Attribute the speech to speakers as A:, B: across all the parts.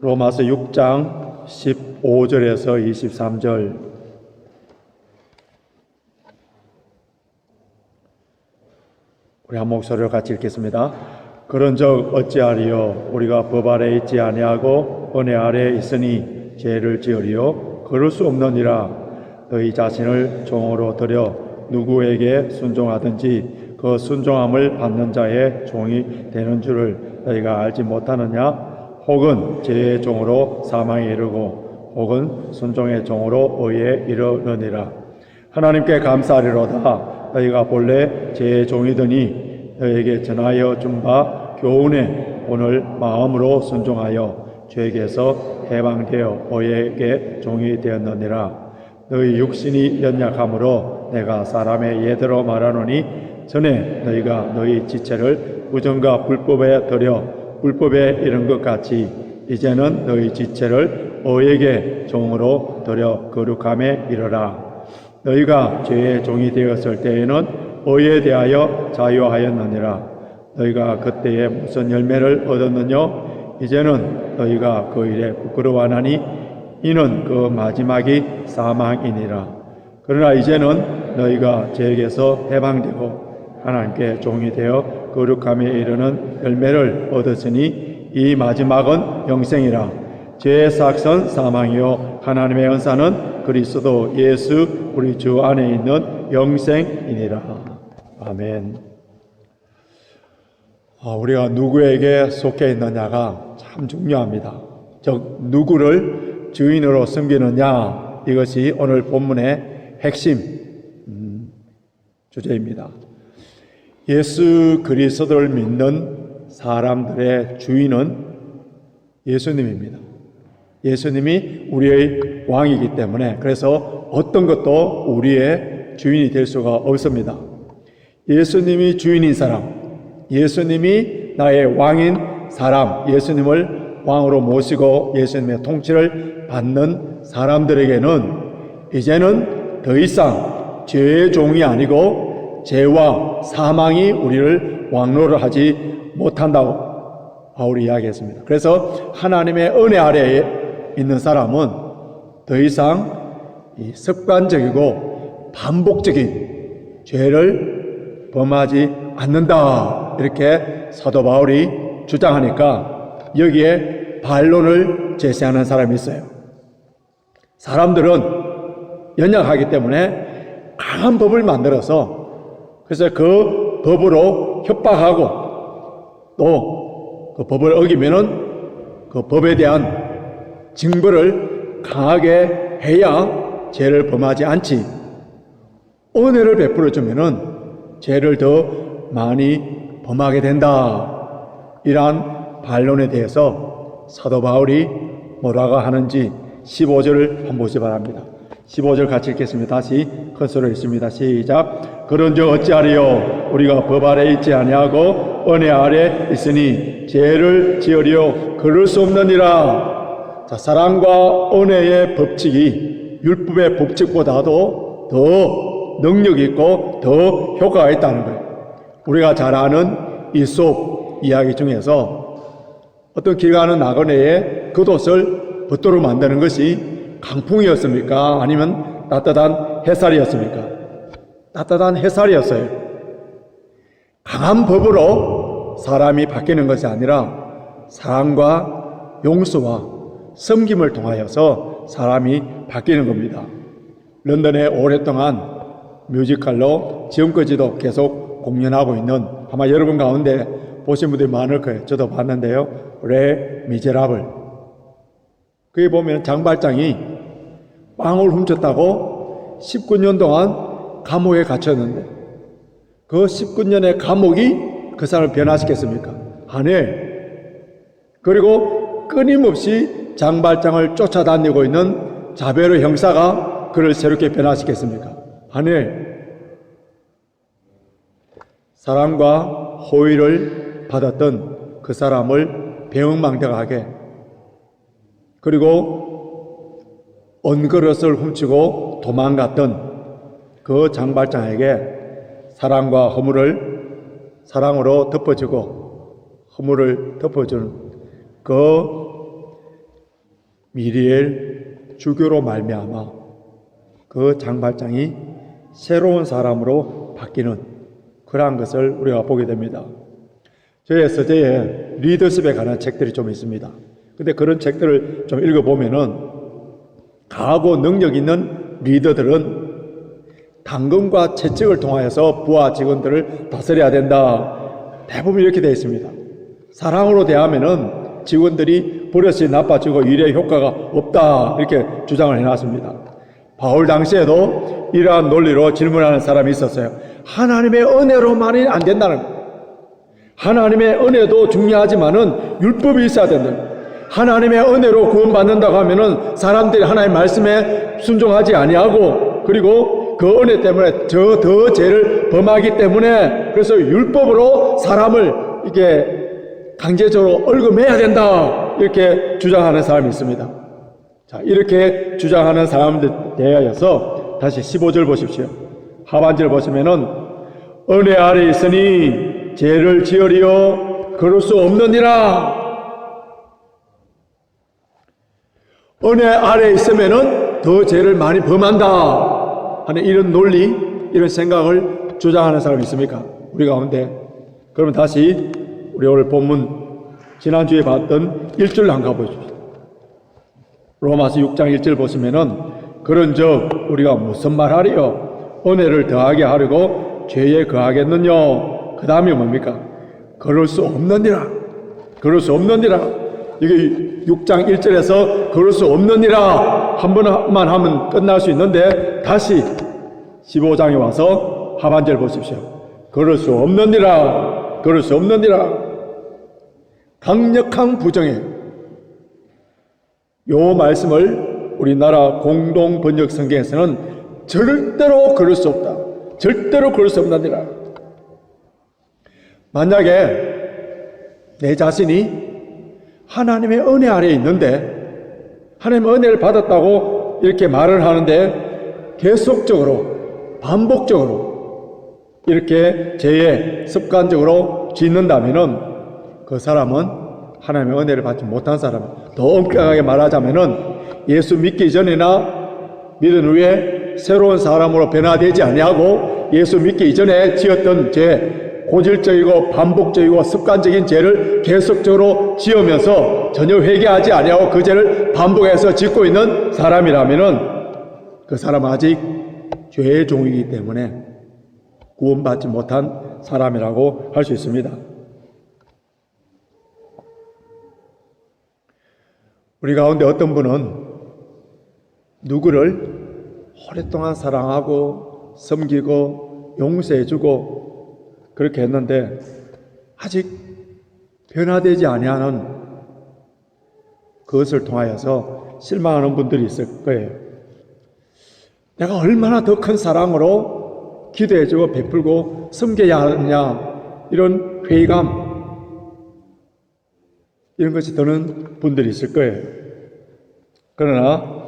A: 로마서 6장 15절에서 23절. 우리 한 목소리로 같이 읽겠습니다. 그런즉 어찌하리요? 우리가 법 아래 있지 아니하고 은혜 아래 있으니 죄를 지으리요? 그럴 수 없느니라. 너희 자신을 종으로 들여 누구에게 순종하든지 그 순종함을 받는 자의 종이 되는 줄을 너희가 알지 못하느냐? 혹은 죄의 종으로 사망에 이르고 혹은 순종의 종으로 의에 이르느니라. 하나님께 감사하리로다. 너희가 본래 죄의 종이더니 너희에게 전하여 준 바 교훈에 오늘 마음으로 순종하여 죄에게서 해방되어 의에게 종이 되었느니라. 너희 육신이 연약함으로 내가 사람의 예대로 말하노니 전에 너희가 너희 지체를 부정과 불법에 들여 불법에 이른 것 같이 이제는 너희 지체를 의에게 종으로 들여 거룩함에 이르라. 너희가 죄의 종이 되었을 때에는 의에 대하여 자유하였느니라. 너희가 그때에 무슨 열매를 얻었느냐? 이제는 너희가 그 일에 부끄러워하나니 이는 그 마지막이 사망이니라. 그러나 이제는 너희가 죄에게서 해방되고 하나님께 종이 되어 거룩함에 이르는 열매를 얻었으니 이 마지막은 영생이라. 죄의 삭은 사망이요 하나님의 은사는 그리스도 예수 우리 주 안에 있는 영생이니라. 아멘. 우리가 누구에게 속해 있느냐가 참 중요합니다. 즉 누구를 주인으로 섬기느냐, 이것이 오늘 본문의 핵심 주제입니다. 예수 그리스도를 믿는 사람들의 주인은 예수님입니다. 예수님이 우리의 왕이기 때문에 그래서 어떤 것도 우리의 주인이 될 수가 없습니다. 예수님이 주인인 사람, 예수님이 나의 왕인 사람, 예수님을 왕으로 모시고 예수님의 통치를 받는 사람들에게는 이제는 더 이상 죄의 종이 아니고 죄와 사망이 우리를 왕노를 하지 못한다고 바울이 이야기했습니다. 그래서 하나님의 은혜 아래에 있는 사람은 더 이상 이 습관적이고 반복적인 죄를 범하지 않는다, 이렇게 사도 바울이 주장하니까 여기에 반론을 제시하는 사람이 있어요. 사람들은 연약하기 때문에 강한 법을 만들어서 그래서 그 법으로 협박하고 또 그 법을 어기면은 그 법에 대한 징벌을 강하게 해야 죄를 범하지 않지, 은혜를 베풀어 주면은 죄를 더 많이 범하게 된다. 이러한 반론에 대해서 사도 바울이 뭐라고 하는지 15절을 한번 보시기 바랍니다. 15절 같이 읽겠습니다. 다시 큰 소리로 읽습니다. 시작. 그런즉 어찌하리요? 우리가 법 아래 있지 아니하고 은혜 아래 있으니 죄를 지으려 그럴 수 없느니라. 자, 사랑과 은혜의 법칙이 율법의 법칙보다도 더 능력 있고 더 효과가 있다는 거예요. 우리가 잘 아는 이솝 이야기 중에서 어떤 길 가는 나그네의 겉옷을 벗도록 만드는 것이 강풍이었습니까? 아니면 따뜻한 햇살이었습니까? 따뜻한 햇살이었어요. 강한 법으로 사람이 바뀌는 것이 아니라 사랑과 용서와 섬김을 통하여서 사람이 바뀌는 겁니다. 런던에 오랫동안 뮤지컬로 지금까지도 계속 공연하고 있는, 아마 여러분 가운데 보신 분들이 많을 거예요. 저도 봤는데요. 레 미제라블. 거기 보면 장발장이 빵을 훔쳤다고 19년 동안 감옥에 갇혔는데 그 19년의 감옥이 그 사람을 변화시켰습니까? 아니에요. 그리고 끊임없이 장발장을 쫓아다니고 있는 자베르 형사가 그를 새롭게 변화시켰습니까? 아니에요. 사랑과 호의를 받았던 그 사람을 배은망덕하게, 그리고 언그릇을 훔치고 도망갔던 그 장발장에게 사랑과 허물을 사랑으로 덮어주고 허물을 덮어주는 그 미리엘 주교로 말미암아 그 장발장이 새로운 사람으로 바뀌는 그러한 것을 우리가 보게 됩니다. 저의 서재에 리더십에 관한 책들이 좀 있습니다. 근데 그런 책들을 좀 읽어보면은 강하고 능력 있는 리더들은 당근과 채찍을 통하여서 부하 직원들을 다스려야 된다. 대부분 이렇게 되어 있습니다. 사랑으로 대하면은 직원들이 버릇이 나빠지고 일의 효과가 없다. 이렇게 주장을 해놨습니다. 바울 당시에도 이러한 논리로 질문하는 사람이 있었어요. 하나님의 은혜로만이 안 된다는 거예요. 하나님의 은혜도 중요하지만은 율법이 있어야 된다. 하나님의 은혜로 구원받는다고 하면은 사람들이 하나님의 말씀에 순종하지 아니하고 그리고 그 은혜 때문에 더 죄를 범하기 때문에 그래서 율법으로 사람을 이게 강제적으로 얽어매야 된다 이렇게 주장하는 사람이 있습니다. 자, 이렇게 주장하는 사람들 대하여서 다시 15절 보십시오. 하반절 보시면은 은혜 아래 있으니 죄를 지으리요 그럴 수 없느니라. 은혜 아래 있으면은 더 죄를 많이 범한다 하는 이런 논리, 이런 생각을 주장하는 사람이 있습니까? 우리 가운데. 그러면 다시 우리 오늘 본문 지난주에 봤던 1절 한 가보십시오. 로마서 6장 1절 보시면은 그런즉 우리가 무슨 말하리요? 은혜를 더하게 하려고 죄에 거하겠느냐? 그 다음이 뭡니까? 그럴 수 없느니라. 그럴 수 없느니라. 이게 6장 1절에서 그럴 수 없느니라 한 번만 하면 끝날 수 있는데 다시 15장에 와서 하반절 보십시오. 그럴 수 없느니라. 그럴 수 없느니라. 강력한 부정에 요 말씀을 우리나라 공동 번역 성경에서는 절대로 그럴 수 없다. 절대로 그럴 수 없느니라. 만약에 내 자신이 하나님의 은혜 아래에 있는데 하나님의 은혜를 받았다고 이렇게 말을 하는데 계속적으로 반복적으로 이렇게 죄에 습관적으로 짓는다면은 그 사람은 하나님의 은혜를 받지 못한 사람이에요. 더 엄격하게 말하자면은 예수 믿기 전이나 믿은 후에 새로운 사람으로 변화되지 아니하고 예수 믿기 이전에 지었던 죄, 고질적이고 반복적이고 습관적인 죄를 계속적으로 지으면서 전혀 회개하지 아니하고 그 죄를 반복해서 짓고 있는 사람이라면은 그 사람은 아직 죄의 종이기 때문에 구원받지 못한 사람이라고 할 수 있습니다. 우리 가운데 어떤 분은 누구를 오랫동안 사랑하고 섬기고 용서해주고 그렇게 했는데 아직 변화되지 아니하는 그것을 통하여서 실망하는 분들이 있을 거예요. 내가 얼마나 더 큰 사랑으로 기도해주고 베풀고 섬겨야 하느냐 이런 회의감 이런 것이 드는 분들이 있을 거예요. 그러나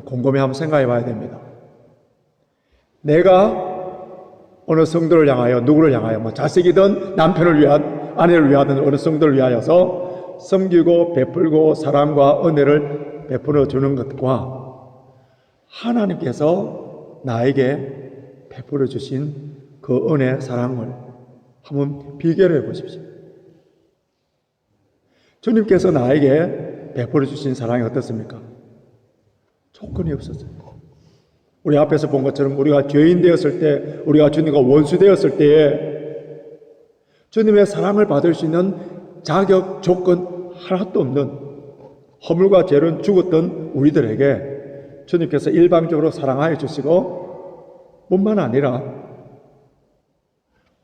A: 곰곰이 한번 생각해 봐야 됩니다. 내가 어느 성도를 향하여 누구를 향하여 뭐 자식이든 남편을 위한 아내를 위하든 어느 성도를 위하여서 섬기고 베풀고 사랑과 은혜를 베풀어 주는 것과 하나님께서 나에게 베풀어 주신 그 은혜 사랑을 한번 비교해 보십시오. 주님께서 나에게 베풀어 주신 사랑이 어떻습니까? 조건이 없었어요. 우리 앞에서 본 것처럼 우리가 죄인 되었을 때, 우리가 주님과 원수 되었을 때에 주님의 사랑을 받을 수 있는 자격, 조건 하나도 없는 허물과 죄는 죽었던 우리들에게 주님께서 일방적으로 사랑하여 주시고 뿐만 아니라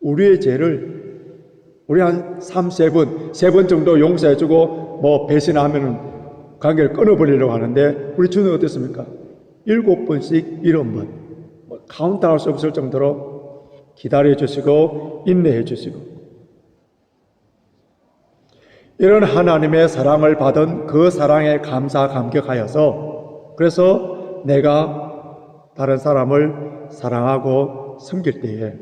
A: 우리의 죄를 우리 한 3-4번 정도 용서해주고 뭐 배신하면은 관계를 끊어버리려고 하는데 우리 주는 어땠습니까? 7번씩 70번 카운트할 수 없을 정도로 기다려주시고 인내해주시고 이런 하나님의 사랑을 받은 그 사랑에 감사 감격하여서 그래서 내가 다른 사람을 사랑하고 섬길 때에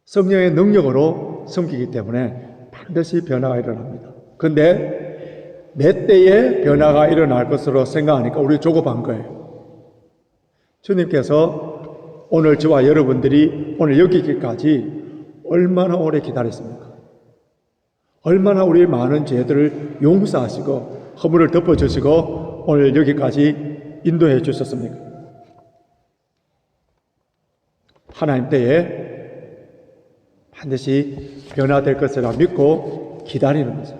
A: 성령의 능력으로 섬기기 때문에 반드시 변화가 일어납니다. 그런데 몇 대의 변화가 일어날 것으로 생각하니까 우리 조급한 거예요. 주님께서 오늘 저와 여러분들이 오늘 여기까지 얼마나 오래 기다렸습니까? 얼마나 우리의 많은 죄들을 용서하시고 허물을 덮어주시고 오늘 여기까지 인도해 주셨습니까? 하나님 때에 반드시 변화될 것이라 믿고 기다리는 거죠.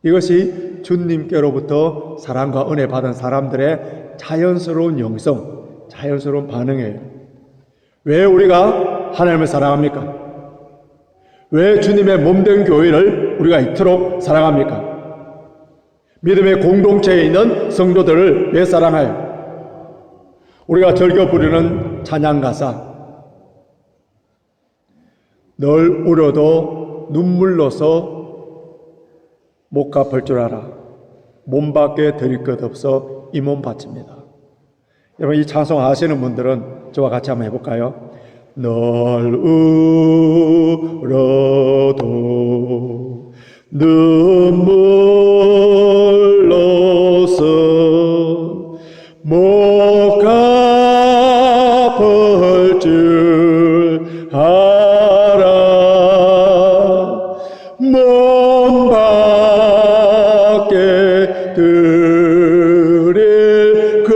A: 이것이 주님께로부터 사랑과 은혜 받은 사람들의 자연스러운 영성, 자연스러운 반응이에요. 왜 우리가 하나님을 사랑합니까? 왜 주님의 몸된 교회를 우리가 이토록 사랑합니까? 믿음의 공동체에 있는 성도들을 왜 사랑해요? 우리가 즐겨 부르는 찬양가사, 널 울어도 눈물로서 못 갚을 줄 알아. 몸 밖에 드릴 것 없어 이 몸 바칩니다. 여러분, 이 찬송 아시는 분들은 저와 같이 한번 해볼까요? 널 울어도 눈물로서 못 갚을 줄 알아. 몸 밖에 드릴 것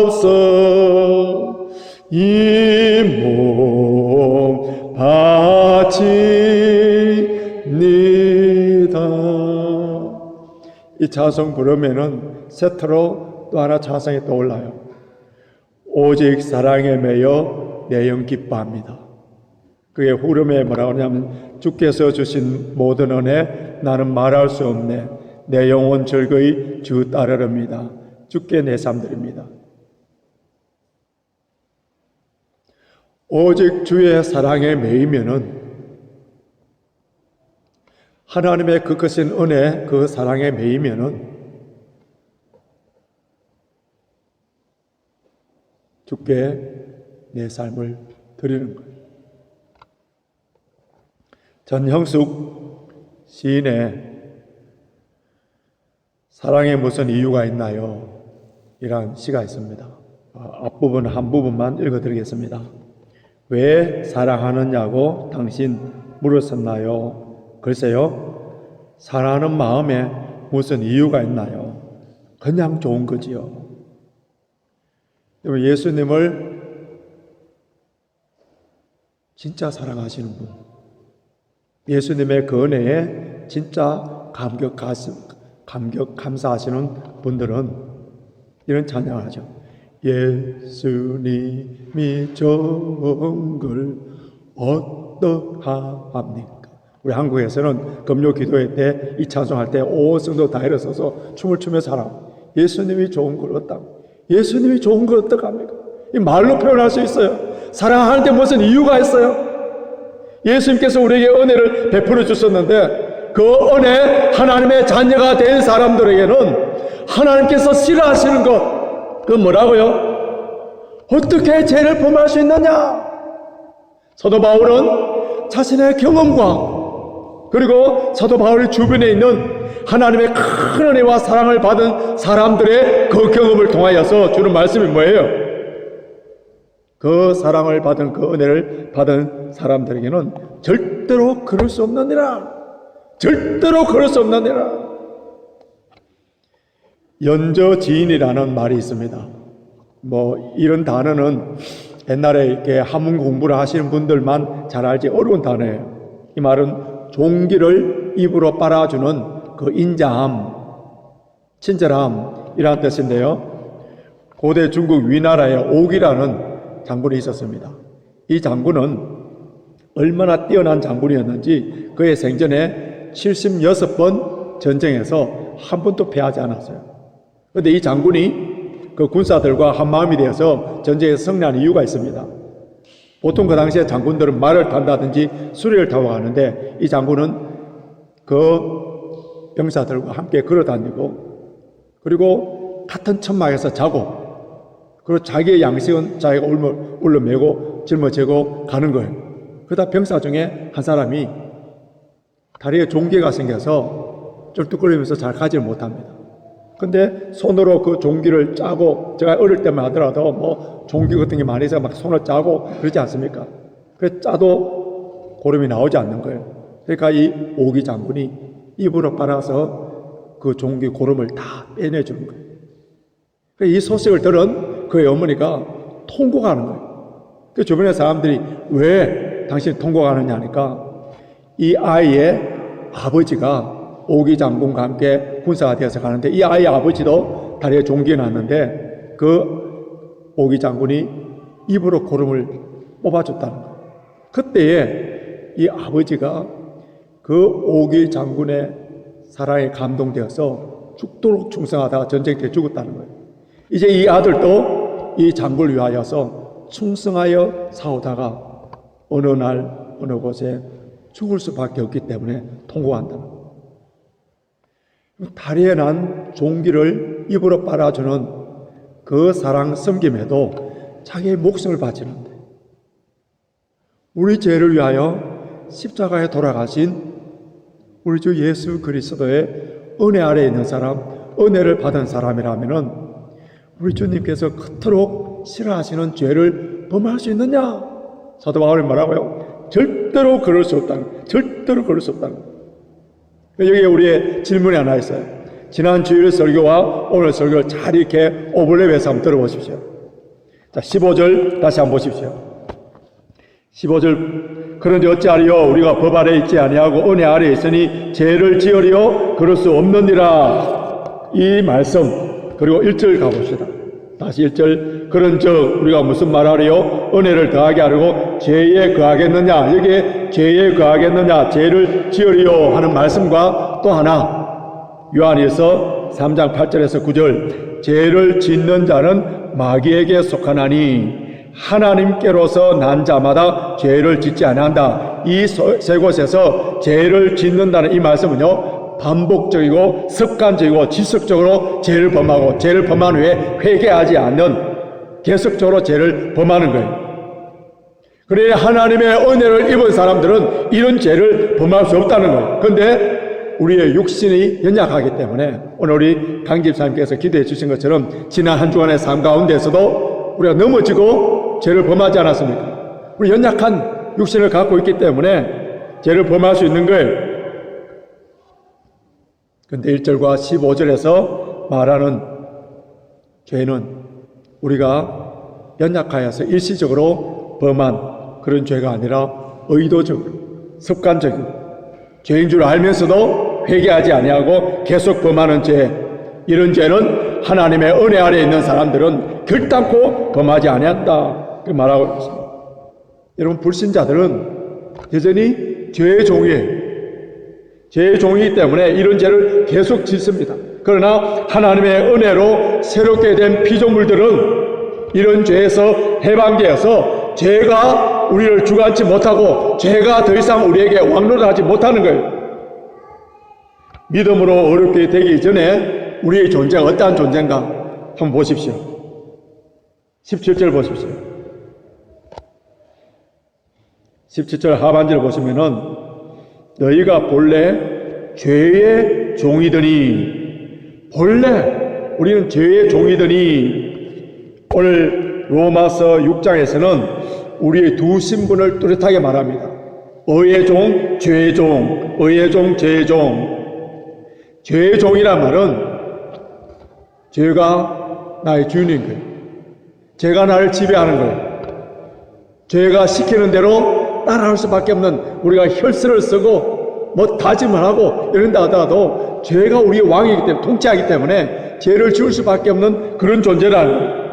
A: 없어 이 몸 바칩니다. 이 찬송 부르면은 세트로 또 하나 찬송이 떠올라요. 오직 사랑에 매여 내 영 기뻐합니다. 그의 후렴에 뭐라고 하냐면 주께서 주신 모든 은혜 나는 말할 수 없네. 내 영혼 즐거이 주 따르렵니다. 주께 내 삶 드립니다. 오직 주의 사랑에 매이면은 하나님의 그 크신 은혜, 그 사랑에 매이면은 주께 내 삶을 드리는 거예요. 전형숙 시인의 사랑에 무슨 이유가 있나요? 이란 시가 있습니다. 앞부분 한 부분만 읽어드리겠습니다. 왜 사랑하느냐고 당신 물었었나요? 글쎄요, 사랑하는 마음에 무슨 이유가 있나요? 그냥 좋은 거지요. 예수님을 진짜 사랑하시는 분, 예수님의 그 은혜에 진짜 감사하시는 분들은 이런 찬양을 하죠. 예수님이 좋은 걸 어떡합니까? 우리 한국에서는 금요 기도회 때 이 찬송할 때 온 성도 다 일어서서 춤을 추며 살아. 예수님이 좋은 걸 예수님이 좋은 걸 어떡합니까? 이 말로 표현할 수 있어요. 사랑하는데 무슨 이유가 있어요? 예수님께서 우리에게 은혜를 베풀어 주셨는데 그 은혜, 하나님의 자녀가 된 사람들에게는 하나님께서 싫어하시는 것, 그건 뭐라고요? 어떻게 죄를 범할 수 있느냐? 사도 바울은 자신의 경험과 그리고 사도 바울의 주변에 있는 하나님의 큰 은혜와 사랑을 받은 사람들의 그 경험을 통하여서 주는 말씀이 뭐예요? 그 사랑을 받은 그 은혜를 받은 사람들에게는 절대로 그럴 수 없느니라. 절대로 그럴 수 없느니라. 연저지인이라는 말이 있습니다. 이런 단어는 옛날에 이렇게 한문 공부를 하시는 분들만 잘 알지 어려운 단어예요. 이 말은 종기를 입으로 빨아주는 그 인자함, 친절함이라는 뜻인데요. 고대 중국 위나라에 옥이라는 장군이 있었습니다. 이 장군은 얼마나 뛰어난 장군이었는지 그의 생전에 76번 전쟁에서 한 번도 패하지 않았어요. 그런데 이 장군이 그 군사들과 한마음이 되어서 전쟁에서 승리한 이유가 있습니다. 보통 그 당시에 장군들은 말을 탄다든지 수레를 타고 가는데 이 장군은 그 병사들과 함께 걸어다니고 그리고 같은 천막에서 자고 그리고 자기의 양식은 자기가 울러매고 짊어지고 가는 거예요. 그러다 병사 중에 한 사람이 다리에 종기가 생겨서 쩔뚝거리면서 잘 가지를 못합니다. 근데 손으로 그 종기를 짜고, 제가 어릴 때만 하더라도 뭐 종기 같은 게 많이 있어서 막 손을 짜고 그러지 않습니까? 그래서 짜도 고름이 나오지 않는 거예요. 그러니까 이 오기 장군이 입으로 빨아서 그 종기 고름을 다 빼내주는 거예요. 이 소식을 들은 그의 어머니가 통곡하는 거예요. 그 주변의 사람들이 왜 당신이 통곡하느냐 하니까 이 아이의 아버지가 오기 장군과 함께 군사가 되어서 가는데 이 아이의 아버지도 다리에 종기가 났는데 그 오기 장군이 입으로 고름을 뽑아줬다는 거예요. 그때에 이 아버지가 그 오기 장군의 사랑에 감동되어서 죽도록 충성하다가 전쟁 때 죽었다는 거예요. 이제 이 아들도 이 장군을 위하여서 충성하여 싸우다가 어느 날 어느 곳에 죽을 수밖에 없기 때문에 통곡한다는 거예요. 다리에 난 종기를 입으로 빨아주는 그 사랑 섬김에도 자기의 목숨을 바치는데 우리 죄를 위하여 십자가에 돌아가신 우리 주 예수 그리스도의 은혜 아래에 있는 사람, 은혜를 받은 사람이라면은 우리 주님께서 그토록 싫어하시는 죄를 범할 수 있느냐? 사도 바울이 뭐라고요? 절대로 그럴 수 없다는 거예요. 절대로 그럴 수 없다는 거예요. 여기에 우리의 질문이 하나 있어요. 지난 주일 설교와 오늘 설교를 잘 이렇게 오버랩해서 한번 들어보십시오. 자, 15절 다시 한번 보십시오. 15절 그런데 어찌하리요 우리가 법 아래 있지 아니하고 은혜 아래 있으니 죄를 지으리요 그럴 수 없느니라. 이 말씀 그리고 1절 가봅시다. 다시 1절 그런즉 우리가 무슨 말하리요 은혜를 더하게 하려고 죄에 거하겠느냐. 여기에 죄에 거하겠느냐 죄를 지으리요 하는 말씀과 또 하나 요한일서 3장 8절에서 9절 죄를 짓는 자는 마귀에게 속하나니 하나님께로서 난 자마다 죄를 짓지 아니한다. 이 세 곳에서 죄를 짓는다는 이 말씀은요 반복적이고 습관적이고 지속적으로 죄를 범하고 죄를 범한 후에 회개하지 않는 계속적으로 죄를 범하는 거예요. 그래 하나님의 은혜를 입은 사람들은 이런 죄를 범할 수 없다는 거예요. 그런데 우리의 육신이 연약하기 때문에 오늘 우리 강 집사님께서 기도해 주신 것처럼 지난 한 주간의 삶 가운데서도 우리가 넘어지고 죄를 범하지 않았습니까? 우리 연약한 육신을 갖고 있기 때문에 죄를 범할 수 있는 거예요. 그런데 1절과 15절에서 말하는 죄는 우리가 연약하여서 일시적으로 범한 그런 죄가 아니라 의도적으로 습관적인 죄인 줄 알면서도 회개하지 아니하고 계속 범하는 죄, 이런 죄는 하나님의 은혜 아래 있는 사람들은 결단코 범하지 아니한다 그 말하고 있습니다. 여러분 불신자들은 여전히 죄의 종이에요. 죄의 종이기 때문에 이런 죄를 계속 짓습니다. 그러나 하나님의 은혜로 새롭게 된 피조물들은 이런 죄에서 해방되어서 죄가 우리를 주관치 못하고 죄가 더 이상 우리에게 왕노를 하지 못하는 거예요. 믿음으로 어렵게 되기 전에 우리의 존재가 어떠한 존재인가 한번 보십시오. 17절 보십시오. 17절 하반절을 보시면은 너희가 본래 죄의 종이더니 본래 우리는 죄의 종이더니 오늘 로마서 6장에서는 우리의 두 신분을 뚜렷하게 말합니다. 의의 종, 죄의 종, 의의 종, 죄의 종. 죄의 종이란 말은 죄가 나의 주인인 거예요. 죄가 나를 지배하는 거예요. 죄가 시키는 대로 따라할 수밖에 없는 우리가 혈세를 쓰고 뭐 다짐을 하고 이런다 하더라도 죄가 우리의 왕이기 때문에 통치하기 때문에 죄를 지을 수밖에 없는 그런 존재라는 거예요.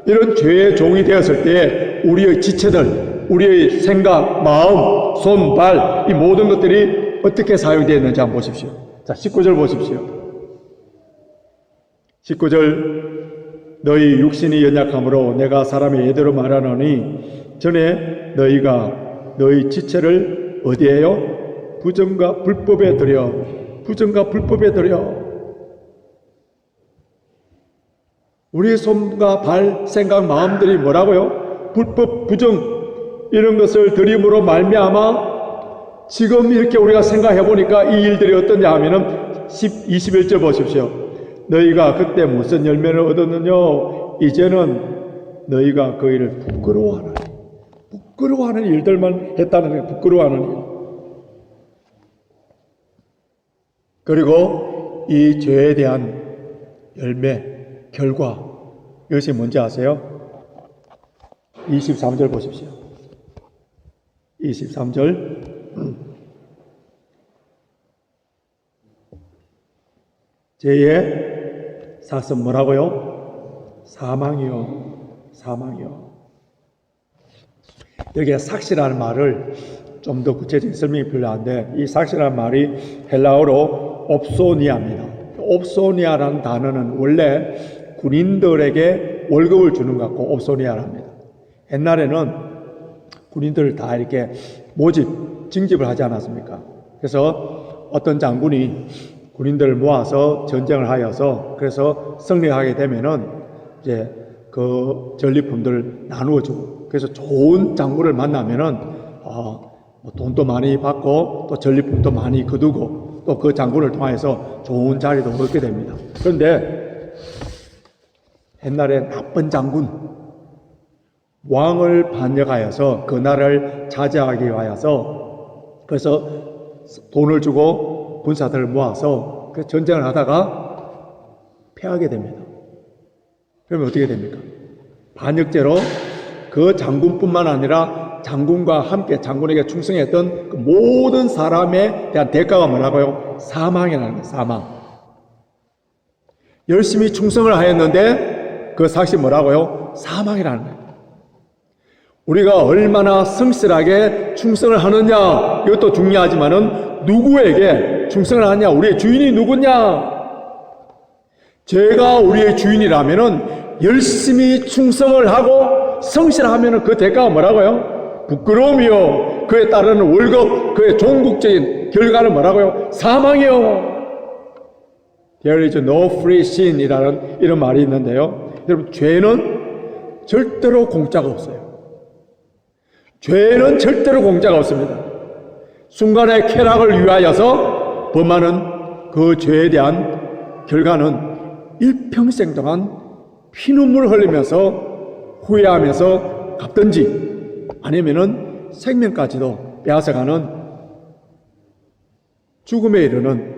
A: 이런 죄의 종이 되었을 때 우리의 지체들, 우리의 생각, 마음, 손, 발 이 모든 것들이 어떻게 사용되어 있는지 한번 보십시오. 자, 19절 보십시오. 19절 너희 육신이 연약함으로 내가 사람의 예대로 말하노니 전에 너희가 너희 지체를 어디에요? 부정과 불법에 들여 부정과 불법에 들여 우리의 손과 발, 생각, 마음들이 뭐라고요? 불법, 부정 이런 것을 들임으로 말미암아 지금 이렇게 우리가 생각해 보니까 이 일들이 어떠냐 하면은 21절 보십시오. 너희가 그때 무슨 열매를 얻었느냐? 이제는 너희가 그 일을 부끄러워하는 일들만 했다는 거예요. 부끄러워하는 일. 그리고 이 죄에 대한 열매, 결과, 이것이 뭔지 아세요? 23절 보십시오. 23절. 죄의 삭은 뭐라고요? 사망이요. 여기에 삭시라는 말을 좀 더 구체적인 설명이 필요한데, 이 삭시라는 말이 헬라어로 옵소니아입니다. 옵소니아라는 단어는 원래 군인들에게 월급을 주는 것 같고 옵소니아랍니다. 옛날에는 군인들을 다 이렇게 징집을 하지 않았습니까? 그래서 어떤 장군이 군인들을 모아서 전쟁을 하여서 그래서 승리하게 되면은 이제 그 전리품들을 나누어 주고, 그래서 좋은 장군을 만나면은 돈도 많이 받고 또 전리품도 많이 거두고 또 그 장군을 통해서 좋은 자리도 얻게 됩니다. 그런데 옛날에 나쁜 장군, 왕을 반역하여서 그 나라를 차지하기 위하여서 그래서 돈을 주고 군사들을 모아서 그 전쟁을 하다가 패하게 됩니다. 그러면 어떻게 됩니까? 반역죄로 그 장군뿐만 아니라 장군과 함께 장군에게 충성했던 그 모든 사람에 대한 대가가 뭐라고요? 사망이라는 거예요. 사망. 열심히 충성을 하였는데 그 삭이 뭐라고요? 사망이라는 거예요. 우리가 얼마나 성실하게 충성을 하느냐, 이것도 중요하지만은 누구에게 충성을 하느냐, 우리의 주인이 누구냐. 제가 우리의 주인이라면은 열심히 충성을 하고 성실하면은 그 대가가 뭐라고요? 부끄러움이요. 그에 따르는 월급, 그의 종국적인 결과는 뭐라고요? 사망이요. There is no free sin 이라는 이런 말이 있는데요. 여러분, 죄는 절대로 공짜가 없어요. 죄는 절대로 공짜가 없습니다. 순간의 쾌락을 위하여서 범하는 그 죄에 대한 결과는 일평생 동안 피눈물을 흘리면서 후회하면서 갚든지 아니면은 생명까지도 빼앗아가는 죽음에 이르는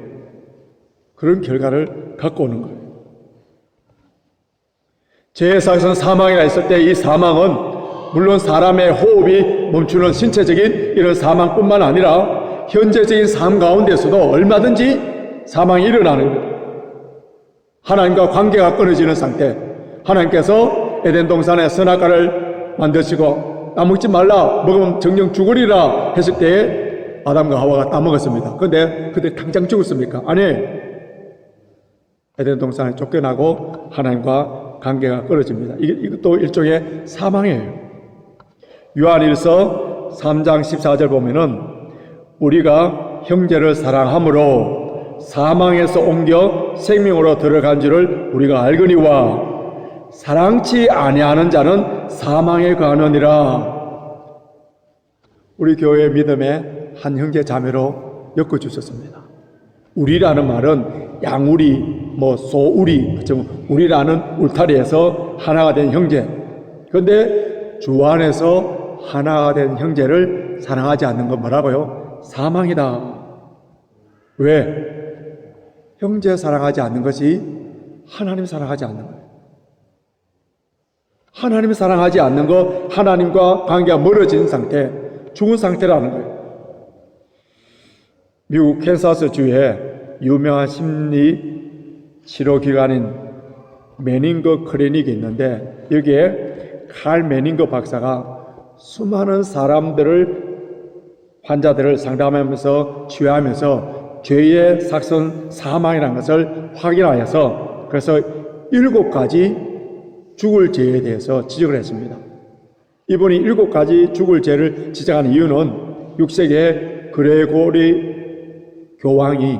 A: 그런 결과를 갖고 오는 거예요. 죄의 삭은 사망이라 했을 때 이 사망은 물론 사람의 호흡이 멈추는 신체적인 이런 사망뿐만 아니라 현재적인 삶 가운데서도 얼마든지 사망이 일어나는 거예요. 하나님과 관계가 끊어지는 상태, 하나님께서 에덴 동산에 선악과를 만드시고 따먹지 말라, 먹으면 정령 죽으리라 했을 때에 아담과 하와가 따먹었습니다. 그런데 그때 당장 죽었습니까? 아니, 에덴 동산에 쫓겨나고 하나님과 관계가 끊어집니다. 이것도 일종의 사망이에요. 요한일서 3장 14절 보면은 우리가 형제를 사랑함으로 사망에서 옮겨 생명으로 들어간 줄을 우리가 알거니와 사랑치 아니하는 자는 사망에 거하느니라. 우리 교회 믿음의 한 형제 자매로 엮어주셨습니다. 우리라는 말은 양우리, 소우리, 그렇죠? 우리라는 울타리에서 하나가 된 형제. 그런데 주 안에서 하나가 된 형제를 사랑하지 않는 건 뭐라고요? 사망이다. 왜? 형제 사랑하지 않는 것이 하나님 사랑하지 않는 거예요. 하나님 사랑하지 않는 거, 하나님과 관계가 멀어진 상태, 죽은 상태라는 거예요. 미국 캔사스 주에 유명한 심리 치료 기관인 매닝거 클리닉이 있는데 여기에 칼 매닝거 박사가 수많은 환자들을 상담하면서 치유하면서 죄의 삭은 사망이라는 것을 확인하여서 그래서 7가지 죽을 죄에 대해서 지적을 했습니다. 이분이 7가지 죽을 죄를 지적한 이유는 6세기의 그레고리 교황이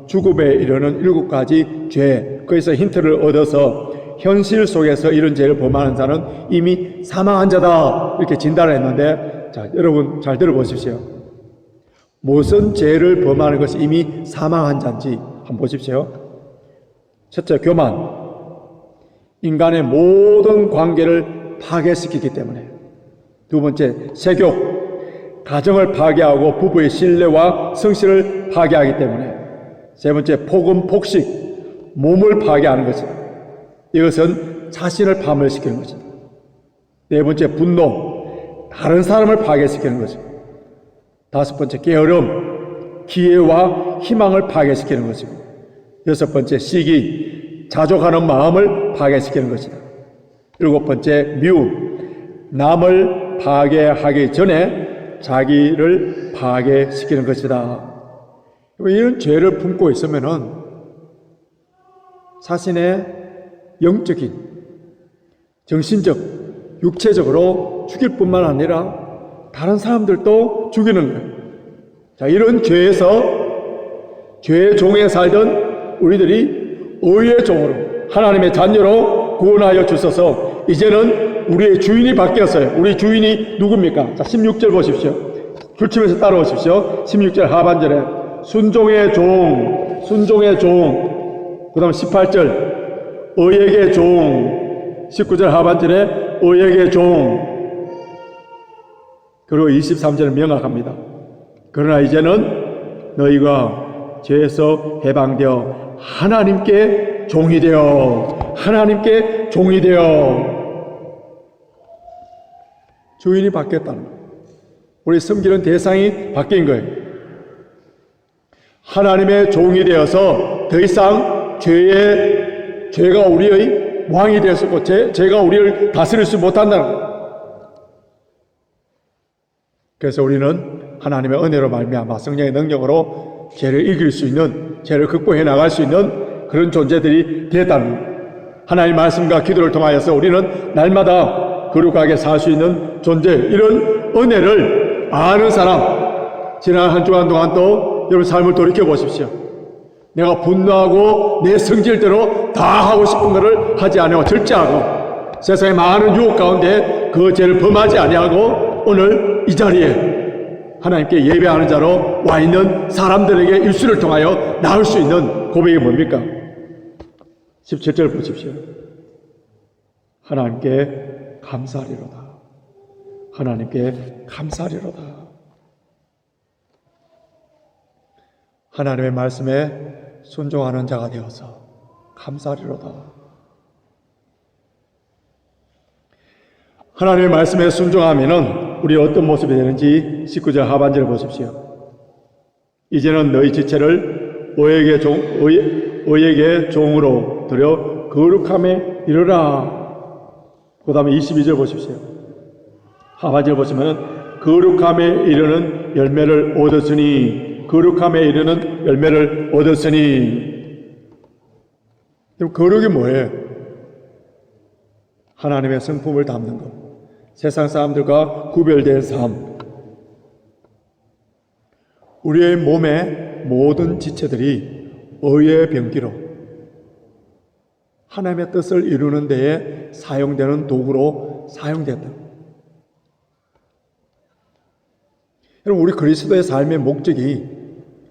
A: 죽음에 이르는 7가지 죄, 거기서 힌트를 얻어서 현실 속에서 이런 죄를 범하는 자는 이미 사망한 자다 이렇게 진단을 했는데, 자, 여러분 잘 들어보십시오. 무슨 죄를 범하는 것이 이미 사망한 자인지 한번 보십시오. 첫째, 교만. 인간의 모든 관계를 파괴시키기 때문에. 두 번째, 세욕. 가정을 파괴하고 부부의 신뢰와 성실을 파괴하기 때문에. 세 번째, 폭음, 폭식. 몸을 파괴하는 것이다. 이것은 자신을 파멸시키는 것이다. 네 번째, 분노. 다른 사람을 파괴시키는 것이다. 다섯 번째, 게으름. 기회와 희망을 파괴시키는 것이고. 여섯 번째, 시기. 자족하는 마음을 파괴시키는 것이다. 일곱 번째, 미움. 남을 파괴하기 전에 자기를 파괴시키는 것이다. 이런 죄를 품고 있으면은 자신의 영적인, 정신적, 육체적으로 죽일 뿐만 아니라 다른 사람들도 죽이는 거예요. 자, 이런 죄에서 죄의 종에 살던 우리들이 의의 종으로 하나님의 자녀로 구원하여 주셔서 이제는 우리의 주인이 바뀌었어요. 우리 주인이 누굽니까? 자, 16절 보십시오. 줄치면서 따라오십시오. 16절 하반절에 순종의 종, 순종의 종. 그 다음 18절 의에게 종. 19절 하반절에 의에게 종. 그리고 23절은 명확합니다. 그러나 이제는 너희가 죄에서 해방되어 하나님께 종이 되어 하나님께 종이 되어 주인이 바뀌었다는 거예요. 우리 섬기는 대상이 바뀐 거예요. 하나님의 종이 되어서 더 이상 죄가 우리의 왕이 되었고 죄가 우리를 다스릴 수 못한다는 거예요. 그래서 우리는 하나님의 은혜로 말미암아 성령의 능력으로 죄를 이길 수 있는, 죄를 극복해 나갈 수 있는 그런 존재들이 됐다는 거예요. 하나님의 말씀과 기도를 통하여서 우리는 날마다 거룩하게 살 수 있는 존재, 이런 은혜를 아는 사람. 지난 한 주간 동안 또 여러분 삶을 돌이켜 보십시오. 내가 분노하고 내 성질대로 다 하고 싶은 것을 하지 아니하고 절제하고 세상의 많은 유혹 가운데 그 죄를 범하지 아니하고 오늘 이 자리에 하나님께 예배하는 자로 와 있는 사람들에게 일수를 통하여 나올 수 있는 고백이 뭡니까? 17절 보십시오. 하나님께 감사하리로다. 하나님께 감사하리로다. 하나님의 말씀에 순종하는 자가 되어서 감사하리로다. 하나님의 말씀에 순종하면은 우리 어떤 모습이 되는지 19절 하반절을 보십시오. 이제는 너희 지체를 의에게 종으로 드려 거룩함에 이르라. 그 다음에 22절 보십시오. 하반절 보시면 거룩함에 이르는 열매를 얻었으니, 거룩함에 이르는 열매를 얻었으니. 그럼 거룩이 뭐예요? 하나님의 성품을 담는 것, 세상 사람들과 구별된 삶. 우리의 몸의 모든 지체들이 의의 병기로 하나님의 뜻을 이루는 데에 사용되는 도구로 사용된다. 여러분, 우리 그리스도의 삶의 목적이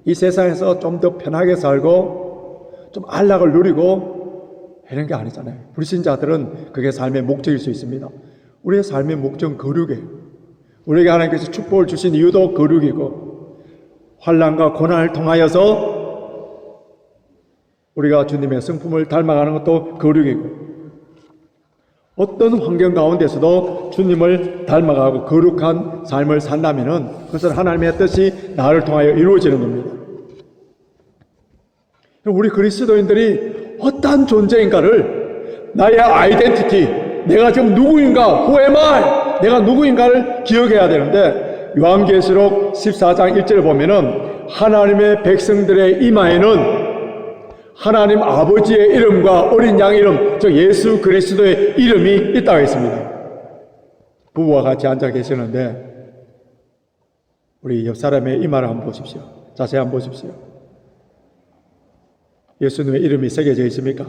A: 이 세상에서 좀 더 편하게 살고 좀 안락을 누리고 이런 게 아니잖아요. 불신자들은 그게 삶의 목적일 수 있습니다. 우리의 삶의 목적은 거룩이에요. 우리에게 하나님께서 축복을 주신 이유도 거룩이고, 환난과 고난을 통하여서 우리가 주님의 성품을 닮아가는 것도 거룩이고, 어떤 환경 가운데서도 주님을 닮아가고 거룩한 삶을 산다면은 그것은 하나님의 뜻이 나를 통하여 이루어지는 겁니다. 우리 그리스도인들이 어떠한 존재인가를, 나의 아이덴티티, 내가 지금 누구인가, who am I? 내가 누구인가를 기억해야 되는데, 요한계시록 14장 1절을 보면은 하나님의 백성들의 이마에는 하나님 아버지의 이름과 어린 양 이름, 즉 예수 그리스도의 이름이 있다고 했습니다. 부부와 같이 앉아 계시는데 우리 옆 사람의 이마를 한번 보십시오. 자세히 한번 보십시오. 예수님의 이름이 새겨져 있습니까?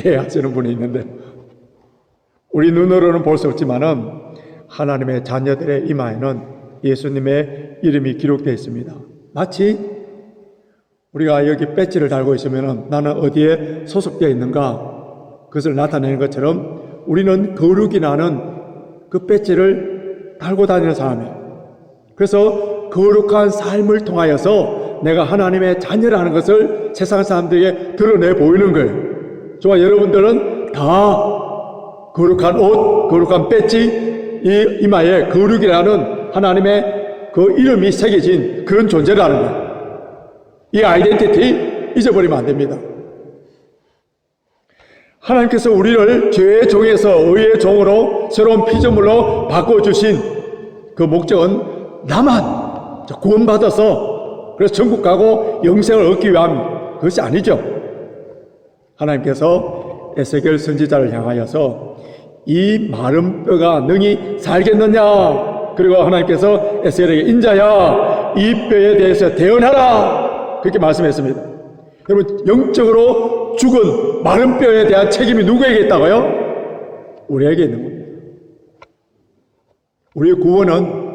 A: 예, 하시는 분이 있는데, 우리 눈으로는 볼 수 없지만은 하나님의 자녀들의 이마에는 예수님의 이름이 기록되어 있습니다. 마치 우리가 여기 배지를 달고 있으면 나는 어디에 소속되어 있는가 그것을 나타내는 것처럼 우리는 거룩이 나는 그 배지를 달고 다니는 사람이에요. 그래서 거룩한 삶을 통하여서 내가 하나님의 자녀라는 것을 세상 사람들에게 드러내 보이는 거예요. 저와 여러분들은 다 거룩한 옷, 거룩한 배지, 이 이마에 거룩이라는 하나님의 그 이름이 새겨진 그런 존재라는 거예요. 이 아이덴티티 잊어버리면 안 됩니다. 하나님께서 우리를 죄의 종에서 의의 종으로 새로운 피조물로 바꿔주신 그 목적은 나만 구원받아서 그래서 천국 가고 영생을 얻기 위함 그것이 아니죠. 하나님께서 에스겔 선지자를 향하여서 이 마른 뼈가 능히 살겠느냐, 그리고 하나님께서 에스겔에게 인자야 이 뼈에 대해서 대언하라 그렇게 말씀했습니다. 여러분, 영적으로 죽은 마른 뼈에 대한 책임이 누구에게 있다고요? 우리에게 있는 겁니다. 우리의 구원은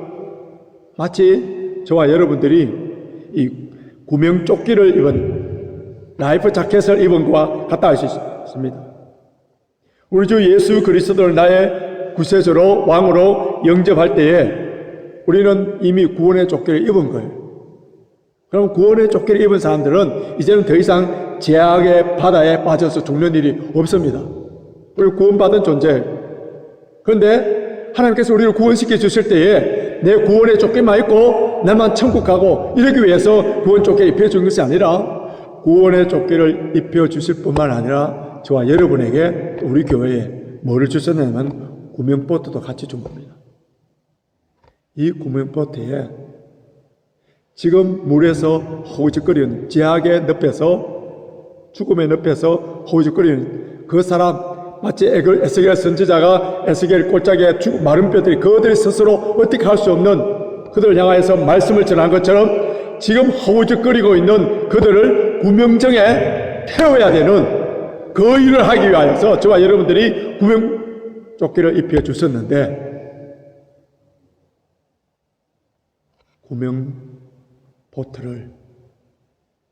A: 마치 저와 여러분들이 이 구명조끼를 입은 라이프 자켓을 입은 것과 같다 할 수 있습니다. 우리 주 예수 그리스도를 나의 구세주로 왕으로 영접할 때에 우리는 이미 구원의 조끼를 입은 거예요. 그럼 구원의 조끼를 입은 사람들은 이제는 더 이상 죄악의 바다에 빠져서 죽는 일이 없습니다. 우리 구원받은 존재. 그런데 하나님께서 우리를 구원시켜 주실 때에 내 구원의 조끼만 입고 나만 천국 가고 이러기 위해서 구원 조끼를 입혀준 것이 아니라 구원의 조끼를 입혀주실 뿐만 아니라 저와 여러분에게 우리 교회에 뭐를 주셨냐면 구명보트도 같이 준 겁니다. 이 구명보트에 지금 물에서 허우적거리는 죄악의 늪에서 죽음의 늪에서 허우적거리는 그 사람 마치 에스겔 선지자가 에스겔 골짜기에 마른 뼈들이 그들이 스스로 어떻게 할 수 없는 그들을 향하여서 말씀을 전한 것처럼 지금 허우적거리고 있는 그들을 구명정에 태워야 되는 그 일을 하기 위하여서 저와 여러분들이 구명조끼를 입혀 주셨는데 구명보트를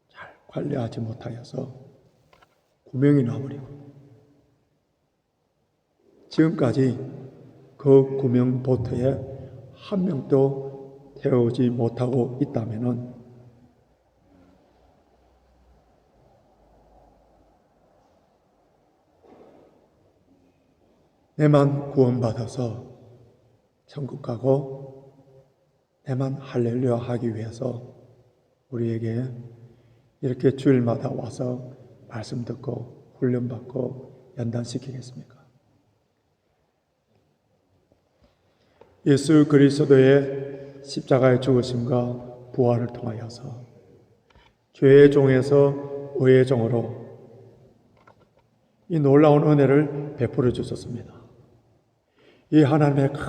A: 잘 관리하지 못하여서 구명이 나버리고 지금까지 그 구명보트에 한 명도 태우지 못하고 있다면은 내만 구원받아서 천국 가고 내만 할렐루야 하기 위해서 우리에게 이렇게 주일마다 와서 말씀 듣고 훈련받고 연단시키겠습니까? 예수 그리스도의 십자가의 죽으심과 부활을 통하여서 죄의 종에서 의의 종으로 이 놀라운 은혜를 베풀어 주셨습니다. 이 하나님의 큰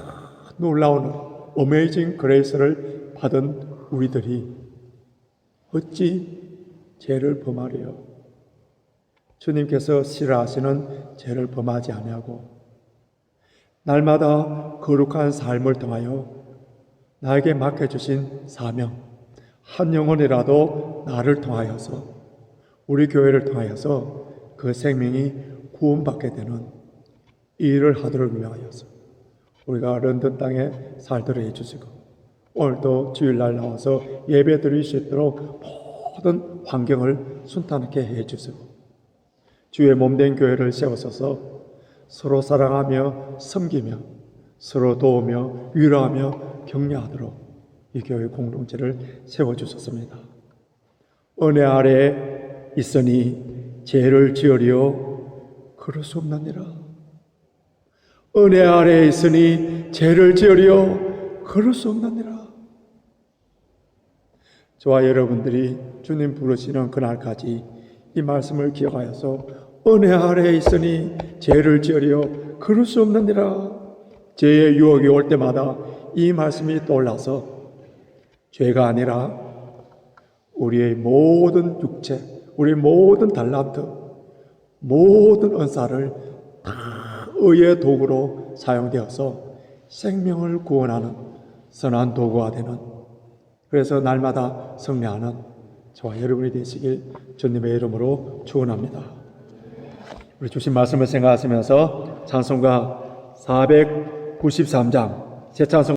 A: 놀라운 어메이징 그레이스를 받은 우리들이 어찌 죄를 범하리요? 주님께서 싫어하시는 죄를 범하지 아니하고 날마다 거룩한 삶을 통하여 나에게 맡겨주신 사명, 한 영혼이라도 나를 통하여서 우리 교회를 통하여서 그 생명이 구원받게 되는 이 일을 하도록 위하여서 우리가 런던 땅에 살도록 해주시고 오늘도 주일날 나와서 예배 드릴 수 있도록 모든 환경을 순탄하게 해주시고 주의 몸된 교회를 세워서서 서로 사랑하며 섬기며 서로 도우며 위로하며 격려하도록 이 교회 공동체를 세워주셨습니다. 은혜 아래에 있으니 죄를 지으리요 그럴 수 없느니라. 은혜 아래에 있으니 죄를 지으리요 그럴 수 없느니라. 저와 여러분들이 주님 부르시는 그날까지 이 말씀을 기억하여서 은혜 아래에 있으니 죄를 지으리요 그럴 수 없느니라. 죄의 유혹이 올 때마다 이 말씀이 떠올라서 죄가 아니라 우리의 모든 육체, 우리의 모든 달란트, 모든 은사를 다 의의 도구로 사용되어서 생명을 구원하는 선한 도구가 되는, 그래서 날마다 성례하는 저와 여러분이 되시길 주님의 이름으로 축원합니다. 우리 주신 말씀을 생각하시면서 찬송가 493장 새 찬송